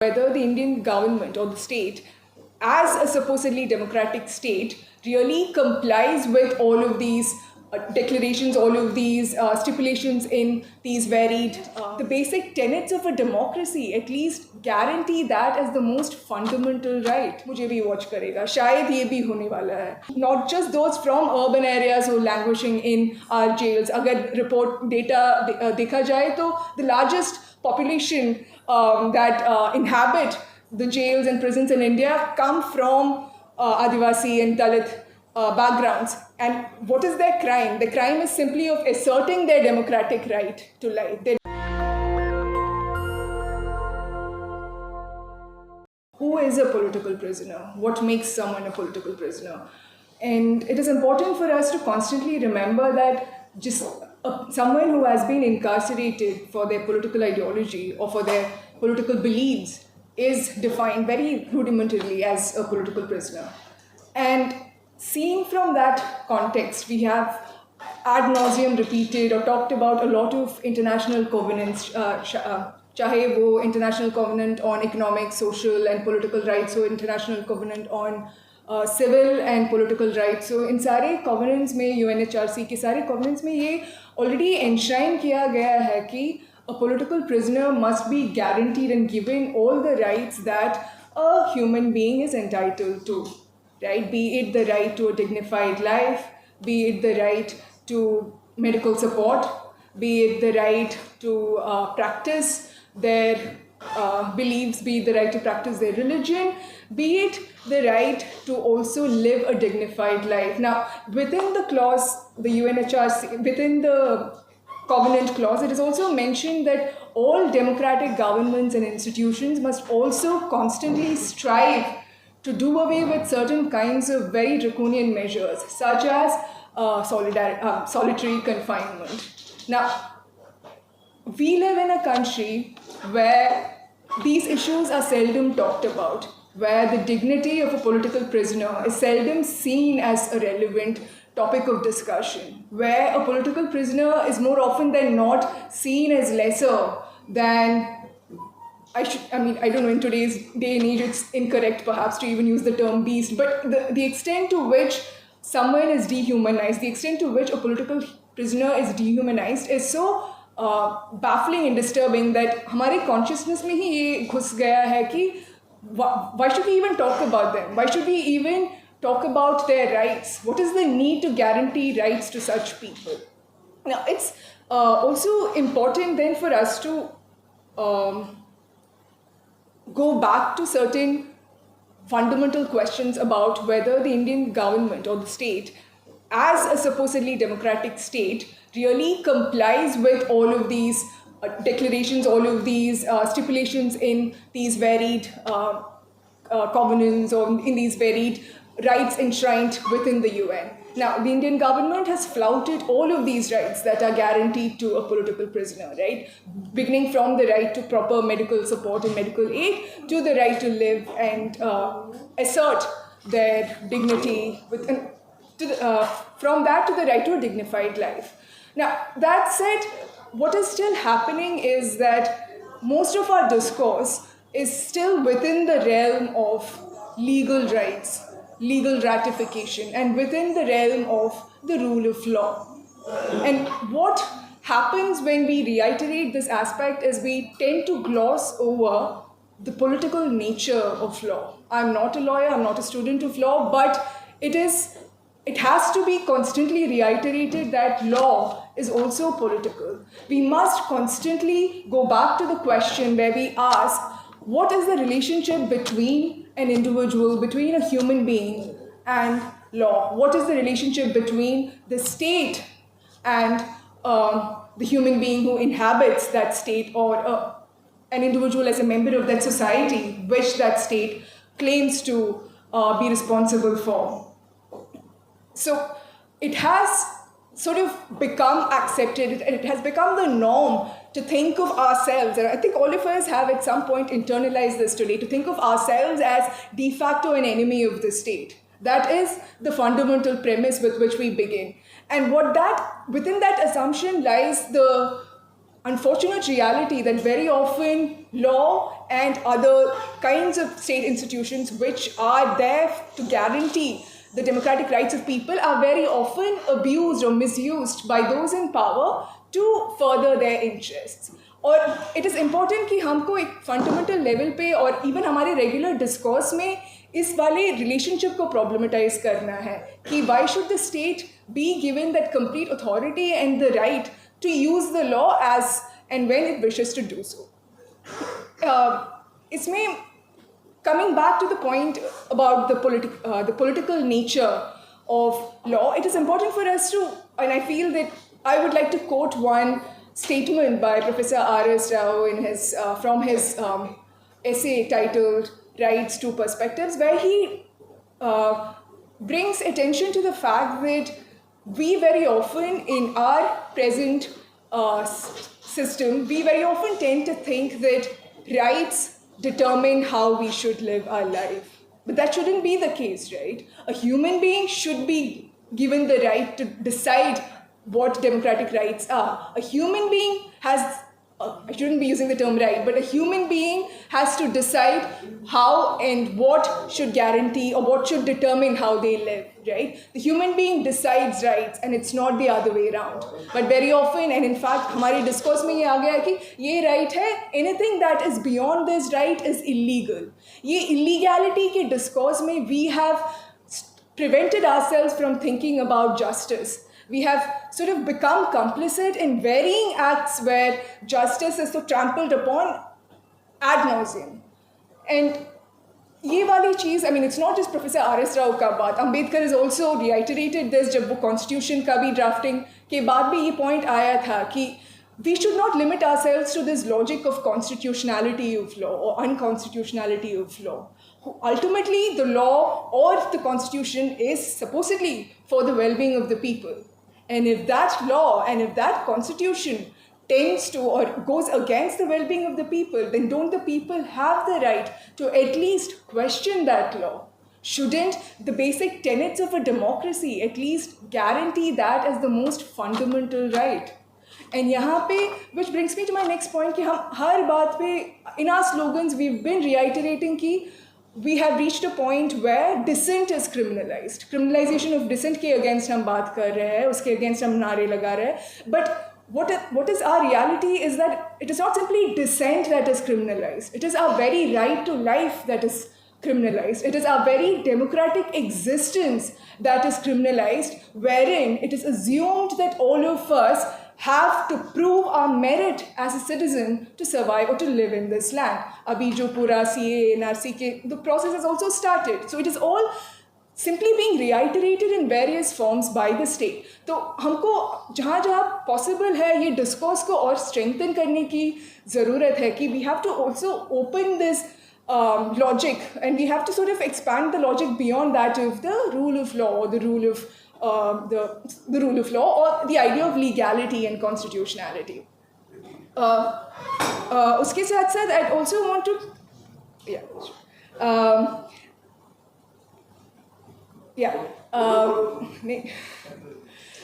whether the Indian government or the state, as a supposedly democratic state, really complies with all of these declarations, all of these stipulations in these varied, the basic tenets of a democracy, at least guarantee that as the most fundamental right. मुझे भी watch करेगा, शायद ये भी होने वाला है. Not just those from urban areas who are languishing in our jails. अगर report data देखा जाए तो the largest population that inhabit the jails and prisons in India come from Adivasi and Dalit backgrounds. And what is their crime? The crime is simply of asserting their democratic right to life. Who is a political prisoner? What makes someone a political prisoner? And it is important for us to constantly remember that just someone who has been incarcerated for their political ideology or for their political beliefs is defined very rudimentarily as a political prisoner. And seen from that context, we have ad nauseum repeated or talked about a lot of international covenants, चाहे वो International Covenant on Economic, Social and Political Rights हो, International Covenant on Civil and Political Rights. So इन सारे covenants में UNHRC के सारे covenants में ये already enshrine किया गया है कि a political prisoner must be guaranteed and given all the rights that a human being is entitled to, right? Be it the right to a dignified life, be it the right to medical support, be it the right to practice their beliefs, be it the right to practice their religion, be it the right to also live a dignified life. Now, within the clause, the UNHRC, within the Covenant Clause, it is also mentioned that all democratic governments and institutions must also constantly strive to do away with certain kinds of very draconian measures, such as solitary confinement. Now, we live in a country where these issues are seldom talked about, where the dignity of a political prisoner is seldom seen as a relevant topic of discussion, where a political prisoner is more often than not seen as lesser than, I don't know, in today's day and age it's incorrect perhaps to even use the term beast, but the extent to which someone is dehumanized, the extent to which a political prisoner is dehumanized is so baffling and disturbing that हमारे consciousness में ही ये घुस गया है कि why should we even talk about them? Why should we even talk about their rights? What is the need to guarantee rights to such people? Now, it's also important then for us to go back to certain fundamental questions about whether the Indian government or the state, as a supposedly democratic state, really complies with all of these declarations, all of these stipulations in these varied covenants or in these varied rights enshrined within the UN. Now, the Indian government has flouted all of these rights that are guaranteed to a political prisoner, right? Beginning from the right to proper medical support and medical aid to the right to live and assert their dignity from that to the right to a dignified life. Now, that said, what is still happening is that most of our discourse is still within the realm of legal rights, legal ratification, and within the realm of the rule of law. And what happens when we reiterate this aspect is we tend to gloss over the political nature of law. I'm not a lawyer, I'm not a student of law, but it has to be constantly reiterated that law is also political. We must constantly go back to the question where we ask, what is the relationship between an individual, between a human being and law? What is the relationship between the state and the human being who inhabits that state, or an individual as a member of that society which that state claims to be responsible for? So it has sort of become accepted, and it has become the norm to think of ourselves, and I think all of us have at some point internalized this today, to think of ourselves as de facto an enemy of the state. That is the fundamental premise with which we begin. And within that assumption lies the unfortunate reality that very often law and other kinds of state institutions which are there to guarantee the democratic rights of people are very often abused or misused by those in power to further their interests. और it is important कि हमको एक fundamental level पे और even हमारे regular discourse में इस वाले रिलेशनशिप को प्रॉब्लमेटाइज करना है कि why should the state be given that complete authority and the right to use the law as and when it wishes to do so. इसमें coming back to the point about the political nature of law, it is important for us to, and I feel that I would like to quote one statement by Professor R.S. Rao in from his essay titled Rights to Perspectives, where he brings attention to the fact that we very often in our present system, we very often tend to think that rights determine how we should live our life. But that shouldn't be the case, right? A human being should be given the right to decide what democratic rights are. A human being has, I shouldn't be using the term right, but a human being has to decide how and what should guarantee or what should determine how they live, right? The human being decides rights and it's not the other way around. But very often, and in fact, हमारे discourse में ये आ गया है कि ये right है, anything that is beyond this right is illegal. ये illegality के discourse में we have prevented ourselves from thinking about justice. We have sort of become complicit in varying acts where justice is so trampled upon ad nauseum. And ये वाली चीज़, I mean, it's not just Professor R.S. Rao का बात. Ambedkar has also reiterated this जब वो Constitution का भी drafting के बाद भी ये point आया था कि we should not limit ourselves to this logic of constitutionality of law or unconstitutionality of law. Ultimately, the law or the Constitution is supposedly for the well-being of the people. And if that law and if that Constitution tends to or goes against the well-being of the people, then don't the people have the right to at least question that law? Shouldn't the basic tenets of a democracy at least guarantee that as the most fundamental right? And यहाँ पे, which brings me to my next point, कि हम हर बात पे in our slogans we've been reiterating कि we have reached a point where dissent is criminalized. Criminalization of dissent के against हम बात कर रहे हैं, उसके against हम नारे लगा रहे हैं. But what is our reality is that it is not simply dissent that is criminalized. It is our very right to life that is criminalized. It is our very democratic existence that is criminalized, wherein it is assumed that all of us have to prove our merit as a citizen to survive or to live in this land. Abhi jo pura CA, NRC ke, the process has also started. So it is all simply being reiterated in various forms by the state. तो हमको जहाँ जहाँ possible है ये discourse को और strengthen करने की ज़रूरत है कि we have to also open this logic and we have to sort of expand the logic beyond that of the rule of law or the rule of the rule of law or the idea of legality and constitutionality. उसके साथ साथ I also want to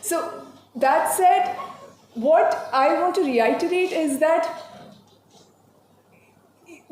so that said, what I want to reiterate is that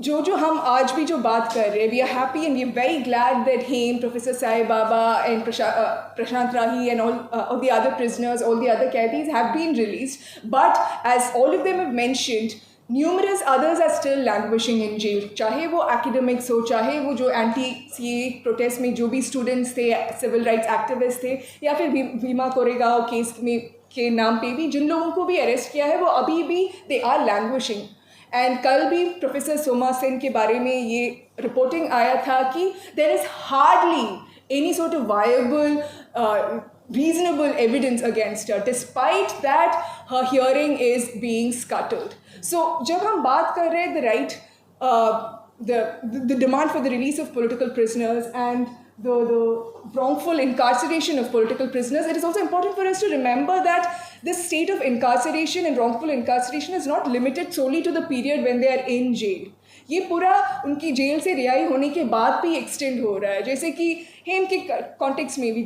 जो हम आज भी जो बात कर रहे हैं, we are happy and we are very glad that Hem, Professor Sai Baba and Prashant Rahi and all the other prisoners, all the other Qaidis have been released. But as all of them have mentioned, numerous others are still languishing in jail. चाहे वो academics हो, चाहे वो जो anti-CA protest में जो भी students थे, civil rights activists थे, या फिर भीमा कोरेगांव केस में के नाम पे भी जिन लोगों को भी अरेस्ट किया है वो अभी भी they are languishing. एंड कल भी प्रोफेसर सोमा सेन के बारे में ये रिपोर्टिंग आया था कि there is hardly any sort of viable reasonable evidence against her, despite that her hearing is being scuttled. So जब हम बात कर रहे हैं the right, the demand for the release of political prisoners and the wrongful incarceration of political prisoners, it is also important for us to remember that this state of incarceration and wrongful incarceration is not limited solely to the period when they are in jail. ये पूरा उनकी jail से रिहाई होने के बाद भी extend हो रहा है. जैसे कि हेम के कॉन्टेक्स्ट में भी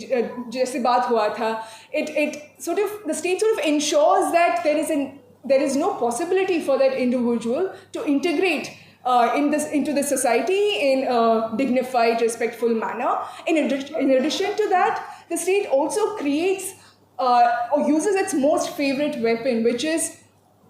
जैसे बात हुआ था, it sort of the state sort of ensures that there is no possibility for that individual to integrate into this society in a dignified, respectful manner. In addition to that, the state also creates or uses its most favorite weapon, which is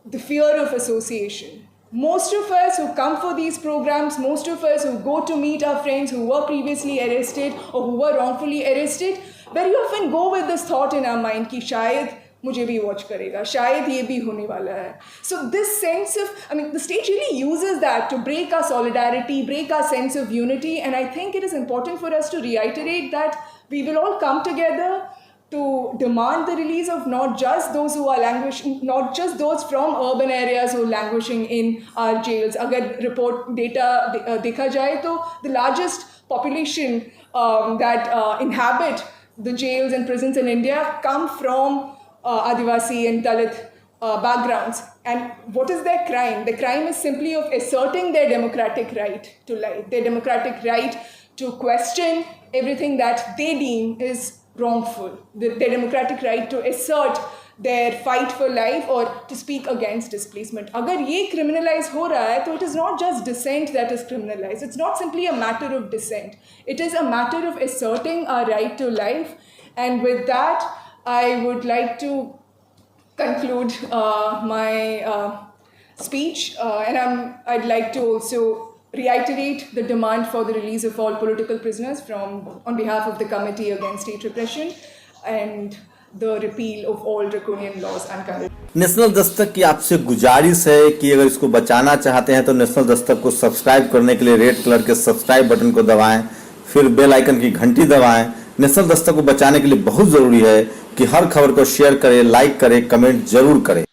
the fear of association. Most of us who come for these programs, most of us who go to meet our friends who were previously arrested or who were wrongfully arrested, very often go with this thought in our mind कि शायद मुझे भी watch करेगा, शायद ये भी होने वाला है. So this sense of, the state really uses that to break our solidarity, break our sense of unity, and I think it is important for us to reiterate that we will all come together to demand the release of not just those who are languishing, not just those from urban areas who are languishing in our jails. Agar report data dekha jaye to the largest population that inhabit the jails and prisons in India come from Adivasi and Dalit backgrounds. And what is their crime? The crime is simply of asserting their democratic right to life, their democratic right to question everything that they deem is wrongful, their democratic right to assert their fight for life or to speak against displacement. Agar ye criminalize ho raha hai, to it is not just dissent that is criminalized. It's not simply a matter of dissent. It is a matter of asserting our right to life. And with that, I would like to conclude my speech, and I'd like to also reiterate the demand for the release of all political prisoners on behalf of the Committee Against State Repression and the repeal of all draconian laws and conditions. National Dastak की आपसे गुजारिश है कि अगर इसको बचाना चाहते हैं तो नेशनल दस्तक को सब्सक्राइब करने के लिए रेड कलर के सब्सक्राइब बटन को दबाएं, फिर बेल आइकन की घंटी दबाएं. नेशनल दस्तक को बचाने के लिए बहुत जरूरी है कि हर खबर को शेयर करें, लाइक करें, कमेंट जरूर करें.